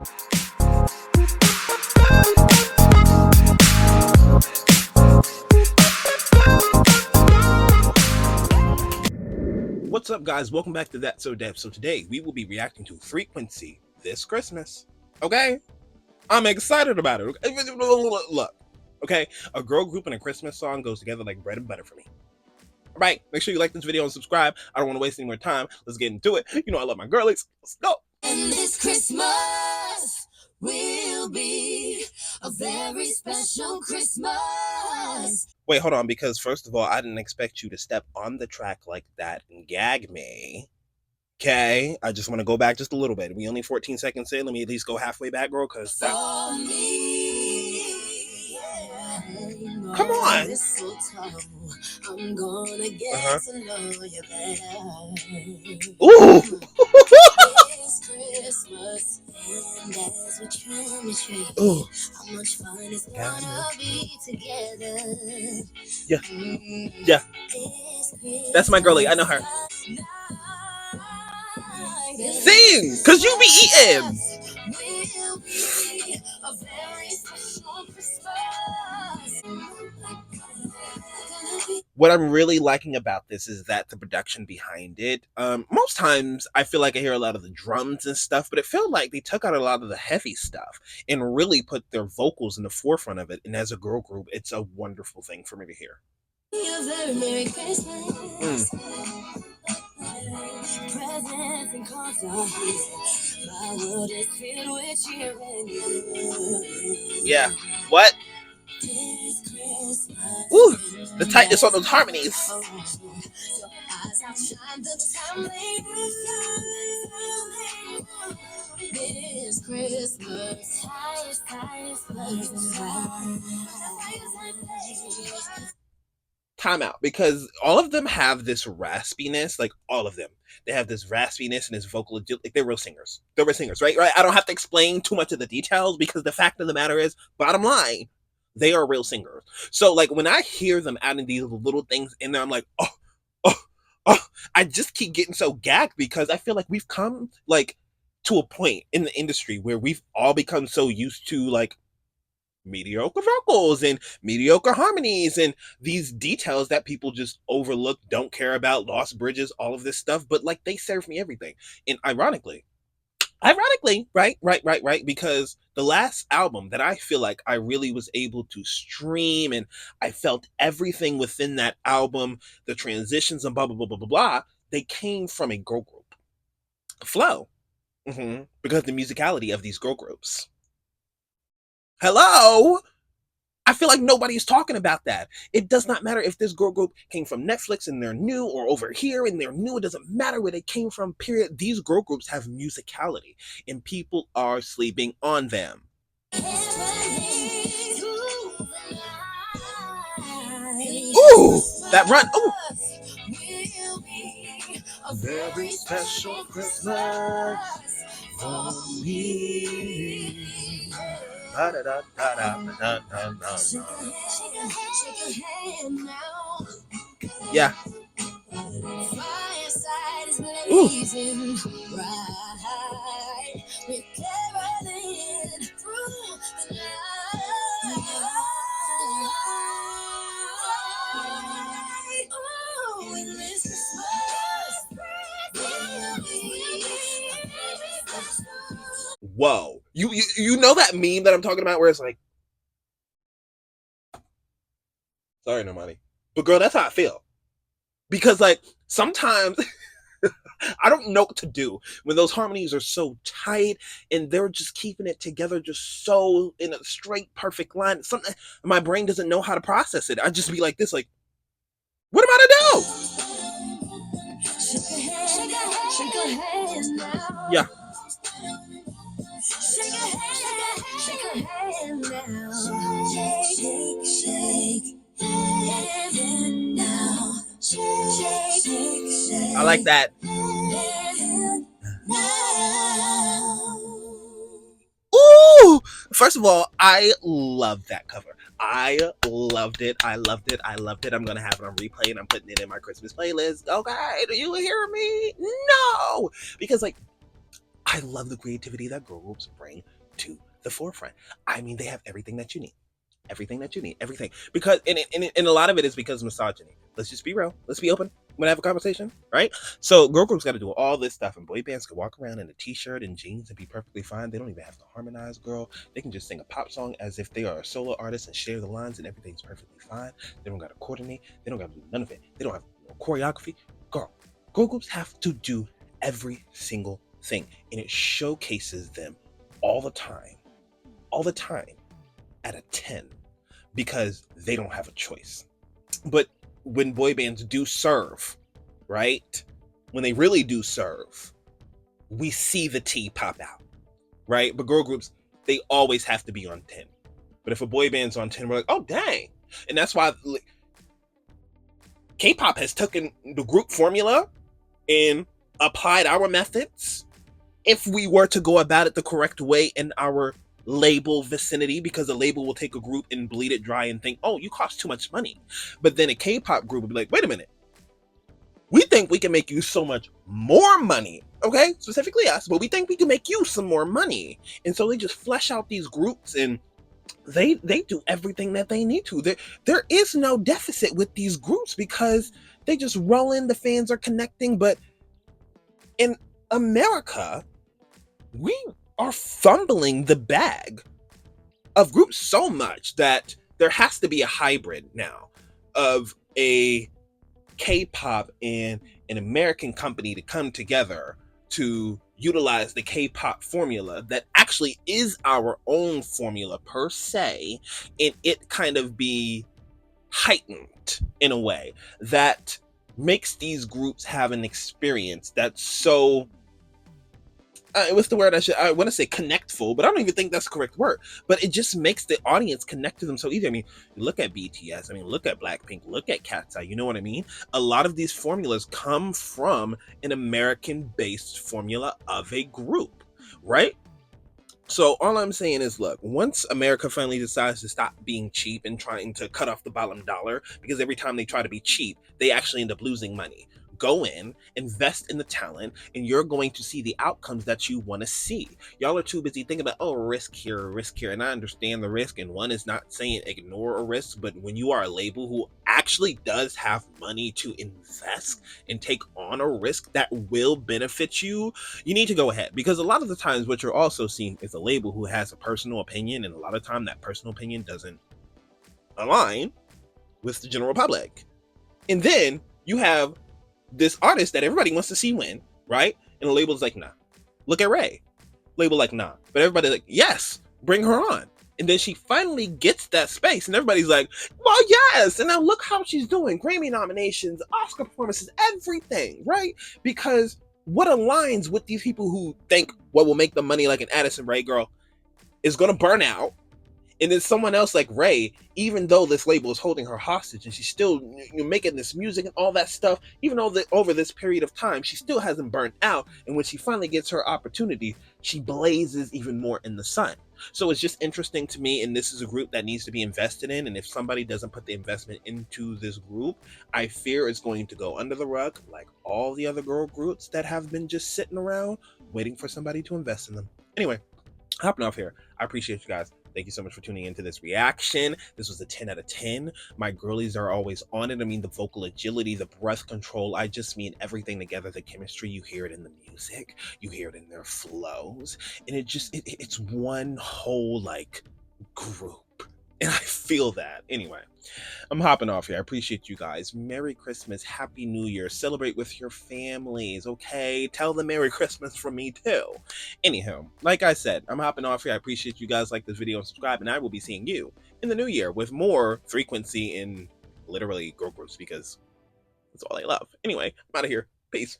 What's up, guys? Welcome back to That So Dev. So today we will be reacting to 3Quency this Christmas. Okay, I'm excited about it. Look, okay, a girl group and a Christmas song goes together like bread and butter for me. All right, make sure you like this video and subscribe. I don't want to waste any more time. Let's get into it. You know I love my girlies. Let's go. And this Christmas will be a very special Christmas. Wait, hold on, because first of all, I didn't expect you to step on the track like that and gag me. Okay, I just want to go back just a little bit. We only 14 seconds in. Let me at least go halfway back, girl, because that... Come on. I'm gonna get to know you better. Ooh. It's Christmas, and as we try Ooh. how much fun it's gonna be together. Yeah. That's my girlie. I know her. Sing, cause you be eating. What I'm really liking about this is that the production behind it. Most times I feel like I hear a lot of the drums and stuff, but it felt like they took out a lot of the heavy stuff and really put their vocals in the forefront of it. And as a girl group, it's a wonderful thing for me to hear. Merry Christmas. Presents and cards are here. My world is filled with cheer and you. Yeah. What? Ooh, the tightness on those harmonies. This Christmas. Time out, because all of them have this raspiness, like all of them. They have this raspiness and this vocal, like they're real singers. They're real singers, right? Right? I don't have to explain too much of the details because the fact of the matter is, bottom line, they are real singers. So like when I hear them adding these little things in there, I'm like, oh, I just keep getting so gagged because I feel like we've come like to a point in the industry where we've all become so used to like mediocre vocals and mediocre harmonies and these details that people just overlook, don't care about, lost bridges, all of this stuff, but like they serve me everything. And ironically, right, because the last album that I feel like I really was able to stream and I felt everything within that album, the transitions and blah blah blah blah blah blah, they came from a girl group. Flow. Because the musicality of these girl groups. Hello? I feel like nobody's talking about that. It does not matter if this girl group came from Netflix and they're new or over here and they're new. It doesn't matter where they came from, period. These girl groups have musicality and people are sleeping on them. Ooh, that run. Ooh. A very special Christmas for me. Yeah. Ooh. Whoa. You know that meme that I'm talking about where it's like, sorry, nobody. But girl, that's how I feel. Because like sometimes I don't know what to do when those harmonies are so tight and they're just keeping it together just so in a straight, perfect line. Something my brain doesn't know how to process it. I just be like this, like, what am I to do? Yeah. I like that. Ooh! First of all, I love that cover. I loved it. I loved it. I loved it. I'm gonna have it on replay and I'm putting it in my Christmas playlist. Okay, do you hear me? No! Because like I love the creativity that girl groups bring to the forefront. I mean, they have everything that you need. Everything that you need, everything. Because, and a lot of it is because of misogyny. Let's just be real. Let's be open. We're gonna have a conversation, right? So girl groups got to do all this stuff, and boy bands can walk around in a t-shirt and jeans and be perfectly fine. They don't even have to harmonize, girl. They can just sing a pop song as if they are a solo artist and share the lines, and everything's perfectly fine. They don't got to coordinate. They don't got to do none of it. They don't have no choreography. Girl groups have to do every single thing, and it showcases them all the time, all the time at a 10 because they don't have a choice. But when boy bands do serve, right? When they really do serve, we see the T pop out, right? But girl groups, they always have to be on 10. But if a boy band's on 10, we're like, oh, dang. And that's why K-pop has taken the group formula and applied our methods if we were to go about it the correct way in our label vicinity, because a label will take a group and bleed it dry and think, oh, you cost too much money. But then a K-pop group would be like, wait a minute, we think we can make you so much more money. Okay, specifically us, but we think we can make you some more money. And so they just flesh out these groups, and they do everything that they need to. There is no deficit with these groups because they just roll in, the fans are connecting. But in America, we are fumbling the bag of groups so much that there has to be a hybrid now of a K-pop and an American company to come together to utilize the K-pop formula that actually is our own formula per se, and it kind of be heightened in a way that makes these groups have an experience that's so what's the word I want to say connectful, but I don't even think that's the correct word. But it just makes the audience connect to them so easy. I mean, look at BTS. I mean, look at Blackpink. Look at Cat's Eye. You know what I mean? A lot of these formulas come from an American-based formula of a group, right? So all I'm saying is, look, once America finally decides to stop being cheap and trying to cut off the bottom dollar, because every time they try to be cheap, they actually end up losing money. Go in, invest in the talent, and you're going to see the outcomes that you want to see. Y'all are too busy thinking about, oh, risk here, risk here. And I understand the risk, and one is not saying ignore a risk, but when you are a label who actually does have money to invest and take on a risk that will benefit you, you need to go ahead, because a lot of the times what you're also seeing is a label who has a personal opinion, and a lot of time that personal opinion doesn't align with the general public. And then you have this artist that everybody wants to see win, right? And the label's like, nah. Look at Ray. Label like, nah. But everybody's like, yes, bring her on. And then she finally gets that space, and everybody's like, well, yes. And now look how she's doing. Grammy nominations, Oscar performances, everything, right? Because what aligns with these people who think what will make them money, like an Addison Rae girl, is going to burn out. And then someone else like Ray, even though this label is holding her hostage and she's still making this music and all that stuff, even though over this period of time, she still hasn't burnt out. And when she finally gets her opportunity, she blazes even more in the sun. So it's just interesting to me. And this is a group that needs to be invested in. And if somebody doesn't put the investment into this group, I fear it's going to go under the rug like all the other girl groups that have been just sitting around waiting for somebody to invest in them. Anyway, hopping off here. I appreciate you guys. Thank you so much for tuning into this reaction. This was a 10 out of 10. My girlies are always on it. I mean, the vocal agility, the breath control, I just mean everything together. The chemistry, you hear it in the music, you hear it in their flows, and it's one whole like group. And I feel that. Anyway, I'm hopping off here. I appreciate you guys. Merry Christmas. Happy New Year. Celebrate with your families, okay? Tell them Merry Christmas from me, too. Anyhow, like I said, I'm hopping off here. I appreciate you guys. Like this video and subscribe, and I will be seeing you in the new year with more 3Quency in literally girl groups, because that's all I love. Anyway, I'm out of here. Peace.